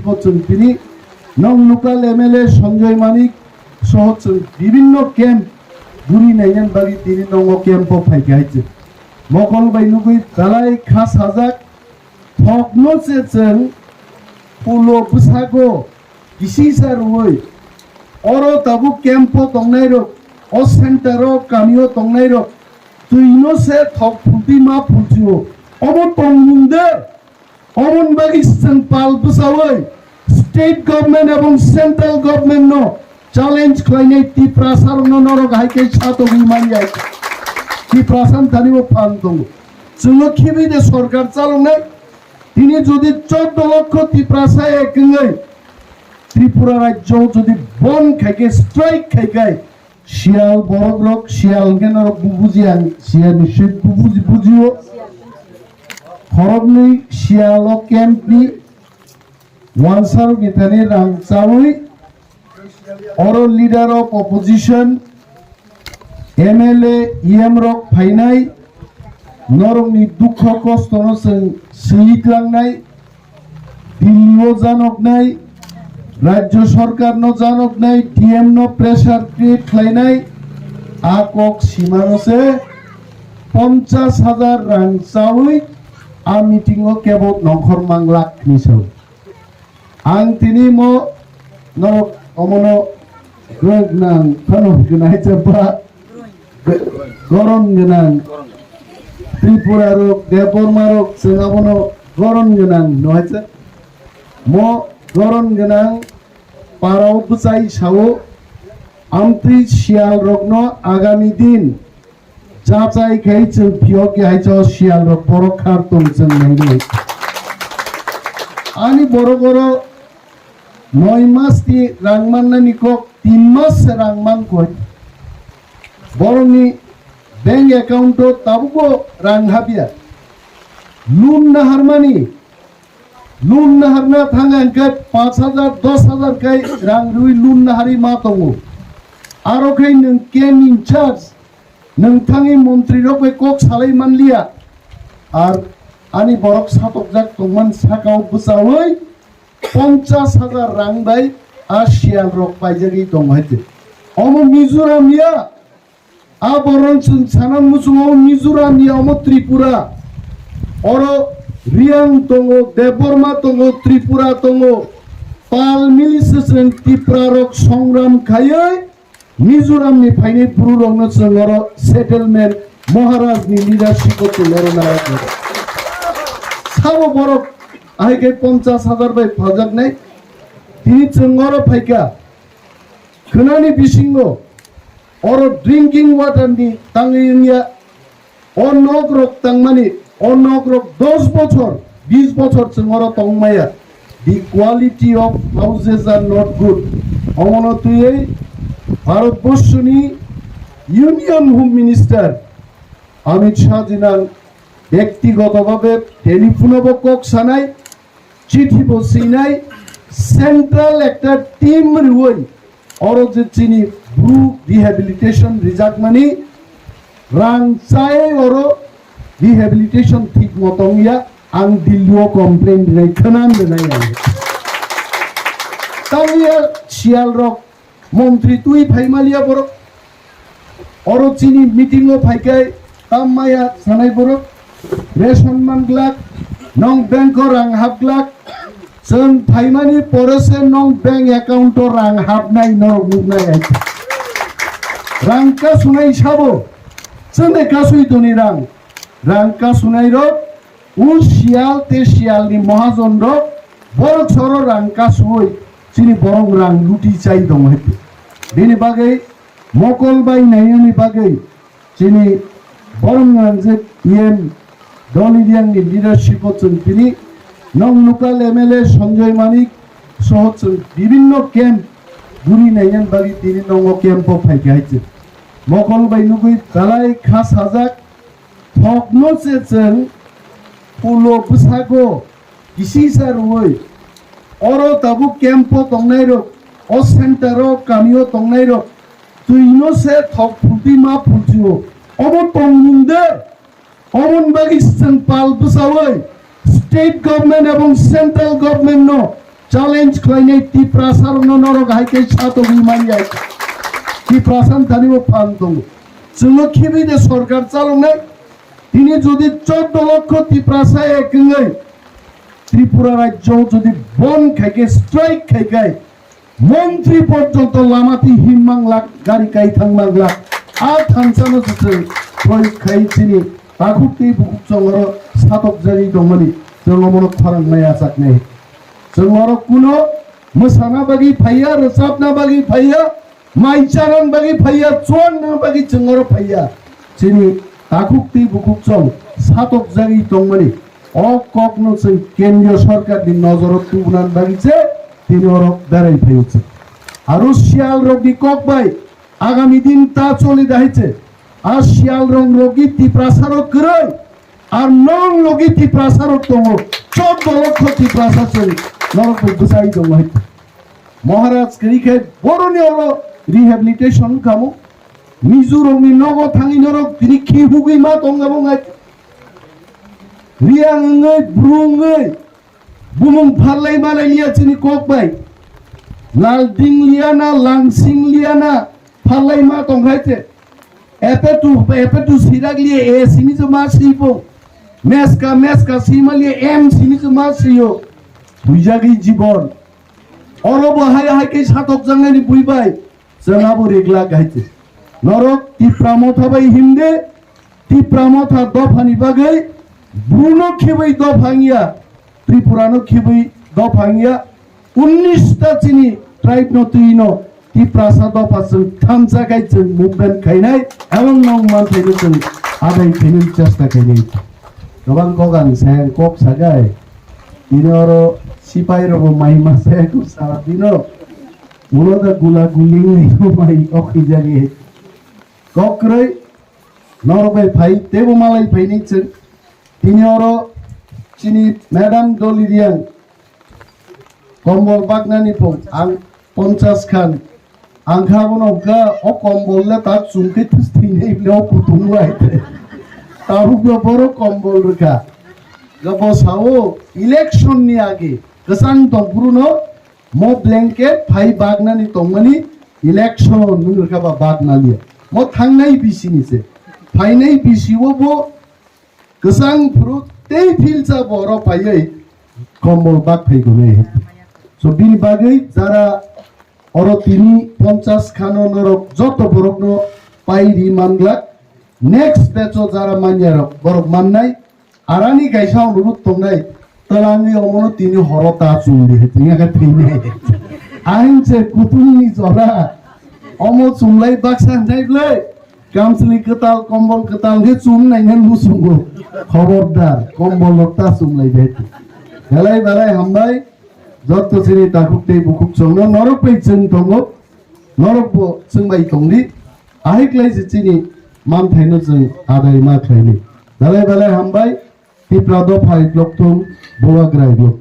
leadership হচ্ছেন তিনি নং লোকাল এমএলএ সঞ্জয় মানিক সহ বিভিন্ন ক্যাম্প ঘুরি নাইয়ান বাগি তিনি নং ক্যাম্প ফাইকে আইছে মকল বাইনুগুই দালাই খাস হাজাক থকনো চেচেন পুলো বুসাগো কিসি সারুই অরো তাবু ক্যাম্প তংনাই রক অ সেন্টারো কামিও তংনাই রক তুইনো সে থক ফুটি মা ফুটিও অমন তংমুন্দে অমন বাগিস্তান পাল বুসাওই স্টেট গভর্নমেন্ট এবং সেন্ট্রাল গভর্নমেন্ট নো চ্যালেঞ্জ কইনে টিপ্রাসারনো নরক হাইকে সাতো বিমানিয়া টিপ্রাসান থানিবো ফান Tongo जोङो খিবিদে সরকার চালনে তিনি যদি 14 লক্ষ টিপ্রাসায় একঙ্গই ত্রিপুরা রাজ্য যদি বন খাইকে স্ট্রাইক খাইকে শিয়াল বড়গ্রক শিয়াল গেনর বুবুজিয়ান শিয়াল নিশ্চয় বুঝিও হরবনি শিয়াল ক্যাম্পনি ওয়ানসার গিতানি রাংচাউই অর লিডার অফ অপোজিশন এমএলএ ইএম রক ফাইনাই নরমনি দুঃখ কষ্ট সহিলাंनाय দিল্লিও জানক নাই রাজ্য সরকার নো জানক নাই টিএম নো প্রেসার ক্রিয়েট খাইনাই আকক সীমানসে 50,000 রাং চাউই আ মিটিং ও কেবল নখর মাংলাক নিছাও आं तिनी मो नरक अमनो गनां फानो गनाय जबा गरन गनां त्रिपुरा रक देबरमा रक जोंगाबनो गरन गनां नहायसे मो गरन गनां पाराव बुजाय सावो आमत्रि शियाल रकनो आगामी दिन जाजाय खाय जों फियोगे हायजो शियाल रक बरखार दं जों नायनो आनी बरो बरो 9 মাস তি রাংমান নিকো 3 মাস রাংমান কই বরনি ব্যাংক অ্যাকাউন্ট তাবুকো রাং হাবিয়া লুন না হারনা থাঙ্গাঙ্কে 5000 10000 কাই রাং রুই লুন না হারি মা তঙ্গো আরো খাই নং কেন ইনচার্জ নং থাঙ্গি মন্ত্রী রকবে কক সালাই মানলিয়া আর আনি বরক সাতক জাক তংমান সাকাও বুসাওই 50,000 রাং বাই আর শিয়াল রক পাইজাগি দং হাইতে অম মিজোরামিয়া আ বরন সানাম মুসুম মিজোরামিয়া অম ত্রিপুরা অর Reang Tongo Debbarma Tongo Tripura Tongo পাল মিলিসেন ত্রিপুরা রক সংগ্রাম খাইয় মিজোরামনি ফাইনে পুরু রং নর সেটেলমেন্ট মহারাজনি লিডারশিপ তো লরনায়ক সাবো বরক आइके 50,000 बाय फजक नै तिनी चंगरो फाइका खनानि बिसिंगो और ड्रिंकिंग वाटर नि तांगिया अनक रक तांमानि अनक रक 10 বছর 20 বছর चंगरो तंगमाया the quality of houses are not good अमनो तुई भारतबर्षनि union home minister Amit Shah জিনা ব্যক্তিগতভাবে টেলিফোন বকক সানাই চিঠি বসিনাই সেন্ট্রাল একটা টিম রুই অরো যে চিনি ব্রু রিহ্যাবিলিটেশন রিজার্ভ মানি রাং চাই অরো রিহ্যাবিলিটেশন ঠিক মতন ইয়া আং দিল্লিও কমপ্লেন নাই খানান নাই আগে তামিয়া শিয়াল রক মন্ত্রী তুই ফাইমালিয়া বড় অরো চিনি মিটিং ও ফাইকাই তামায়া সানাই বড় রেশন মাংলাক নং ব্যাংক রাং হাবলাক जों फाइमानि परेसे नং बैंक अकाउंट रां हाबनाय नरक नुनाय रां का सुनाय साबो जोंने कासुइ दनि रां का सुनाय रो उ शियाल ते शियालनि महाजन रो बर छरो रां का सुइ चिनि बरं रां लुटि चाइ दं हेतु बेनि बागै मकल बाय नायनि बागै चिनि बरं जे एम दलिदियानि लिडारशिप जों तिनि नং লোকাল এমএলএ সঞ্জয় মানিক সহ বিভিন্ন ক্যাম্প ঘুরি নাইয়ান বাগি তিনি নং ক্যাম্প ফাইকে আইছে মকল বাইনুগুই দালাই খাস হাজাক থকনো চেচেন পুলো বুসাগো কিসি সারুই অরো তাবু ক্যাম্প তংনাই রক অ সেন্টারো কামিও তংনাই রক তুইনো সে থক ফুটি মা ফুটিও অমন তংমুন্দে অমন বাগিস্তান পাল বুসাওই স্টেট গভর্নমেন্ট এবং সেন্ট্রাল গভর্নমেন্ট নো challenge claiming Tiprasarokno norok haike sato bimaniai Tiprasan Thanibo Phan Tongo जोङो खिबिदे सरकार चालुनाय दिनै जुदि 14 লক্ষ টিপ্রাসায় একঙ্গै ত্রিপুরা রাজ্য যদি বন খাইকে স্ট্রাইক খাইকে মন্ত্রী পর্যন্ত লামাতি হিমমাংলাক গাড়ি কাই থাংমাংলাক আর থানসানো जों পরীক্ষাই চিনি তাকুতি বুকচংর সাতক জারি দংমনি जोङो মনো फारांनाय आसाकनै जोङो कुनो मोसाना बागि फाया रोजाबना बागि फाया माइचारन बागि फाया चुवान बागि जोङो फाया चिनि ताकुति बुकुचं सातक जारि दंमनि अ ककनो जों केन्द्रीय सरकारनि नजरत तुबनान बागिसे तिनरक दाराय फायोছে आरो শিয়াল রোগী ককবাই আগামী দিন তা চলে যাইছে আর শিয়াল রং রোগী টিপ্রাসারক করে আর নং রোগী টিপ্রাসারক দङ 14 লক্ষ টিপ্রাসা চলি নরক বুঝাই দङ হইতে মহারাজ করিকে বড়নি হলো রিহ্যাবিলিটেশন কামো মিজোরামনি নগো থাঙি নরক তিনি খিহুগি মা দङাবङাই রিয়াङै ब्रुङै बुमुं फारलाय मालाय लिया चिनि ककबाय लालदिं लियाना लांसिं लियाना फारलाय मा दंहायते एपेटु सिराग लिये ए सिनि जो मा सिबो मेसका सिमा लिये एम सिनि जो मा सियो बुइजागि जीवन अरब हाय हायके सातक जांगानि बुइबाय जोंहाबो रेगला गायते नरक तिप्रामथा बाय हिमदे तिप्रामथा दफानि बागै ब्रुनो खेबै दफांगिया त्रिपुरानो खेबै दफांगिया 19टा चिनि ट्राइब नो तुइनो तिप्रासा दफाजों थामजा गायजों मुभमेन्ट खायनाय एवं नं मानथायनो जों आदाय फैनो चेष्टा खायनाय गोबां गगान सें कक सागाय दिनरो सिपाइ रबो माइ मासे को सारा दिनो मुलदा गुला गुलिं नि माइ अखि जागे कक्रै नरबाय फाइ तेबो मालाय फैनि जों दिनरो चिनि मैडम दलिरियां कम्बल बागनानि पं आं 50 खान आंखाबनोगा अ कम्बलले ता चुंके थुस्थिनै ब्लेव कुतुंगायते तारुबो बरो कम्बल रखा गबसाओ इलेक्शन नि आगे गसान दंपुरुनो मो ब्लैंकेट फाइ बागनानि तंमनि इलेक्शन नुरखा बा बागनालिया मो थांनाय बिसिनिसे फाइनाय बिसिवबो गसान फ्रुट ते फिलसा बरो फायै कम्बल बाग फैगोनै सो बिनि बागै जारा अरो तिनि 50 खानो नरक जत बरकनो पाइरि मांगलाक नेक्स्ट बेचो जारा मान्यारक बरक माननाय आरानि गायसाव नुरुत तंनाय तलांगि अमनो तिनि हरता चुंदि हेतिङाका थैनाय आइनसे कुतुंनि जरा अमो चुंलाय बाक्सा नायब्लै गामसलि कताल कम्बल कताल हे चुम नायनो लुसुंगो खबरदार कम्बल लता चुमलाय बेति हेलाय बालाय हामबाय जत सिनि ताकुते बुकुक चंनो नरक पैचन दङो नरकबो जोंबाय दंदि आहिक्लाय जिचिनि मान थायनो जों आदाय मा खायनि हेलाय बालाय हामबाय तिप्रादो फाइ ब्लक तुम बोवाग्राय ब्लक